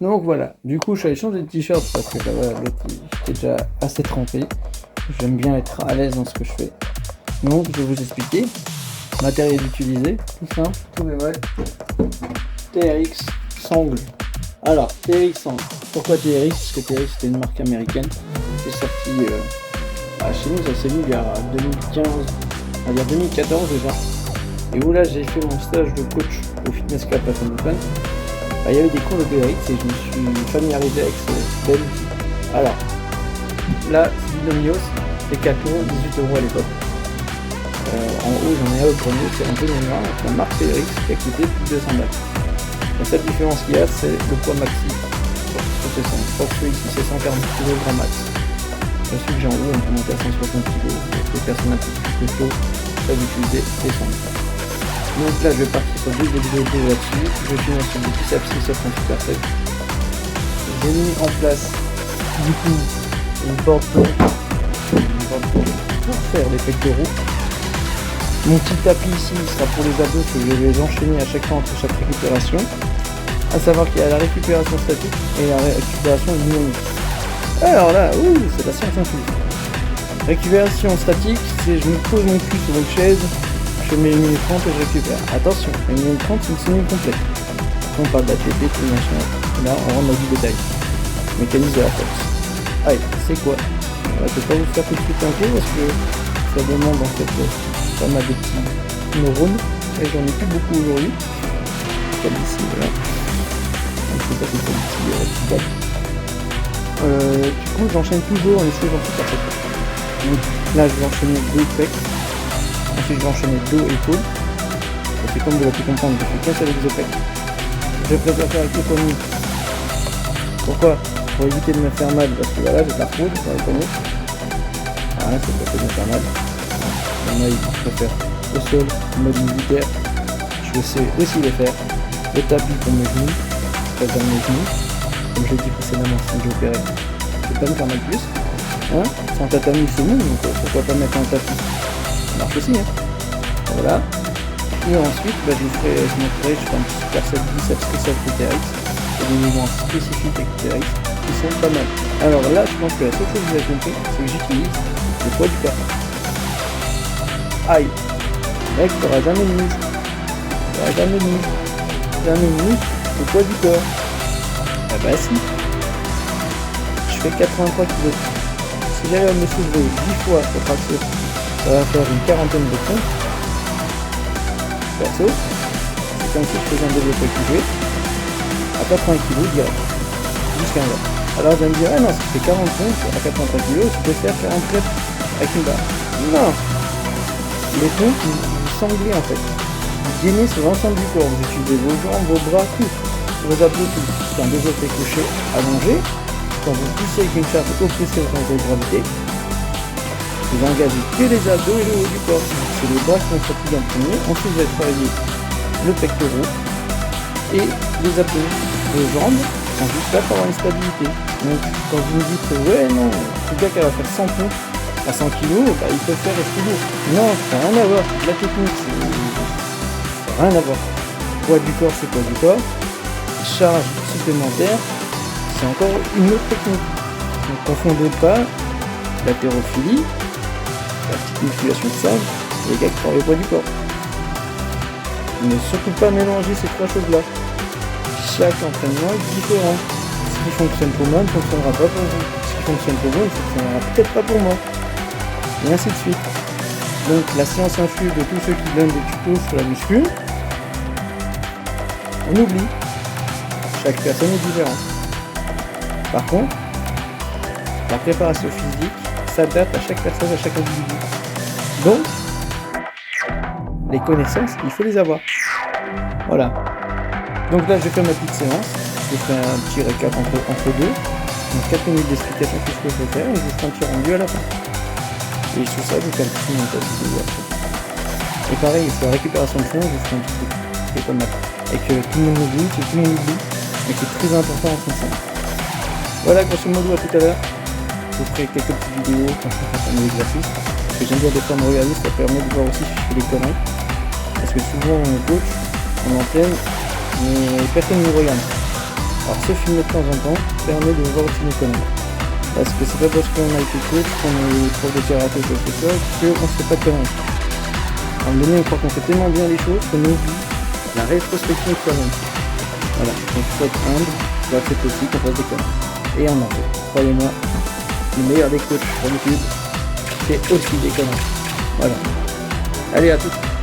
Donc voilà, du coup je suis allé changer de t-shirt parce que l'autre il était déjà assez trempé. J'aime bien être à l'aise dans ce que je fais. Donc je vais vous expliquer. Matériel utilisé, tout simple, tout bémol. TRX Sangle. Alors TRX Sangle. Pourquoi TRX? Parce que TRX c'était une marque américaine qui est sortie chez nous, ça s'est mis il y a 2015, on va dire 2014 déjà. Et où là j'ai fait mon stage de coach au Fitness Club à Saint-Ouen. Il y avait des cours de TRX et je me suis familiarisé avec ce bel outil. Alors, là, c'est du Nomios, Decathlon, 18€ à l'époque. En haut, j'en ai un au premier, c'est un peu noir, la marque TRX qui a coûté plus de 200 balles. La seule différence qu'il y a, c'est le poids maxi. Je crois que celui-ci, c'est 140 kg grand max. Celui que j'ai en haut, on peut monter à 160 kg. Les personnes un peu plus costauds peuvent utiliser les sangles. Donc là je vais partir sur 2 vidéos là-dessus, je vais finir sur des biceps triceps en superset. J'ai mis en place du coup une porte pour faire les pectoraux. Mon petit tapis ici sera pour les abdos que je vais les enchaîner à chaque fois entre chaque récupération. A savoir qu'il y a la récupération statique et la récupération dynamique. Alors là, c'est la science infuse. Récupération statique, c'est je me pose mon cul sur une chaise. Je mets 1 minute 30 et je récupère. Attention, 1 minute 30 c'est une semaine complète. On parle d'ATP, tout le machin. Là, on rentre dans du détail. Mécanisme de la force. Allez, c'est quoi? Je vais pas vous faire tout de suite un peu parce que ça demande en fait pas mal de petits neurones. Et j'en ai plus beaucoup aujourd'hui. Comme ici, voilà. Donc je vais passer sur le petit gap. Du coup, j'enchaîne toujours en essayant de faire ça. Donc là, je vais enchaîner 2 pecs. Ensuite je vais enchaîner dos et épaules. C'est comme vous l'avez pu comprendre, je fais qu'un seul avec les pecs. Je préfère faire avec les poignets. Pourquoi? Pour éviter de me faire mal, parce que voilà, j'ai de la fraude dans les poignets. Voilà, ça peut me faire mal. Il y en a, ils préfèrent au sol, en mode militaire. Je sais aussi les faire. Le tapis pour mes genoux, je préfère mes genoux. Comme je l'ai dit précédemment, si j'ai opéré, je vais pas me faire mal plus. Hein, c'est un tatami, c'est mou, donc pourquoi pas mettre un tapis? Ça marche aussi, hein. Voilà. Et ensuite, je montrerai, je fais un petit superset biceps triceps de TRX et des mouvements spécifiques avec TRX qui sont pas mal. Alors là, je pense que la seule chose que vous avez compris, c'est que j'utilise le poids du corps. Aïe, mec, t'auras jamais de muscle. T'auras jamais de muscle. Jamais de muscle, le poids du corps. Ah bah si. Je fais 83 kg. Si j'arrive à me soulever 10 fois au traction, ça va faire une quarantaine de points. Perso, c'est comme si je faisais un développé couché à 80 kg direct, jusqu'à 1 heure. Alors vous allez me dire, ah non, ça fait 40 points à 83 kg, tu peux faire 40 reps avec une barre. Non, les pompes, vous sanglez en fait. Vous gainez sur l'ensemble du corps, vous utilisez vos jambes, vos bras, tout, vos abdos, tout. C'est un développé couché allongé. Quand vous poussez avec une charge oppressée au centre de gravité, vous engagez que les abdos et le haut du corps. C'est les bras qui vont fatiguer en premier. Ensuite, vous allez travailler le pectoral et les abdos. Les jambes sont juste là pour avoir une stabilité. Donc, quand vous me dites ouais, non, le gars qui va faire 100 pompes à 100 kg, il peut faire rester lourd. Non, ça n'a rien à voir. La technique, ça n'a rien à voir. Poids du corps, c'est poids du corps. Charge supplémentaire, c'est encore une autre technique. Ne confondez pas l'haltérophilie, la petite musculation de sable, et les gars qui travaillent le poids du corps. Ne surtout pas mélanger ces 3 choses-là. Chaque entraînement est différent. Ce qui fonctionne pour moi ne fonctionnera pas pour vous. Ce qui fonctionne pour vous ne fonctionnera peut-être pas pour moi. Et ainsi de suite. Donc la science infuse de tous ceux qui donnent des tutos sur la muscu, on oublie. Chaque personne est différente. Par contre, la préparation physique s'adapte à chaque personne, à chaque individu. Donc, les connaissances, il faut les avoir. Voilà. Donc là, je vais faire ma petite séance. Je fais un petit récap entre deux. Donc 4 minutes d'explication de ce que je vais faire et je vous ferai un petit rendu à la fin. Et sur ça, je vous fais un petit montage vidéo après. Et pareil, sur la récupération de fond, je vous ferai un petit truc. C'est pas mal. Et que tout le monde oublie, que tout le monde oublie, mais qui est très important en son sein. Voilà, grosso modo, à tout à l'heure. Je vous ferai quelques petites vidéos quand je fais mes exercices. Parce que j'aime bien des fois me regarder, ça permet de voir aussi si je fais des conneries. Parce que souvent on coach, on entraîne, mais personne ne nous regarde. Alors se filmer de temps en temps permet de voir aussi nos conneries. Parce que c'est pas parce qu'on a été coach, qu'on est prof de karaté ou quoi que ce soit, qu'on ne fait pas de conneries. À un moment donné, on croit qu'on fait tellement bien les choses qu'on oublie la rétrospection de soi-même. Voilà, donc il faut être humble, il faut accepter aussi qu'on fasse des conneries. Et on en fait. Croyez-moi, le meilleur des coachs sur YouTube, c'est aussi des conneries. Voilà. Allez, à toutes.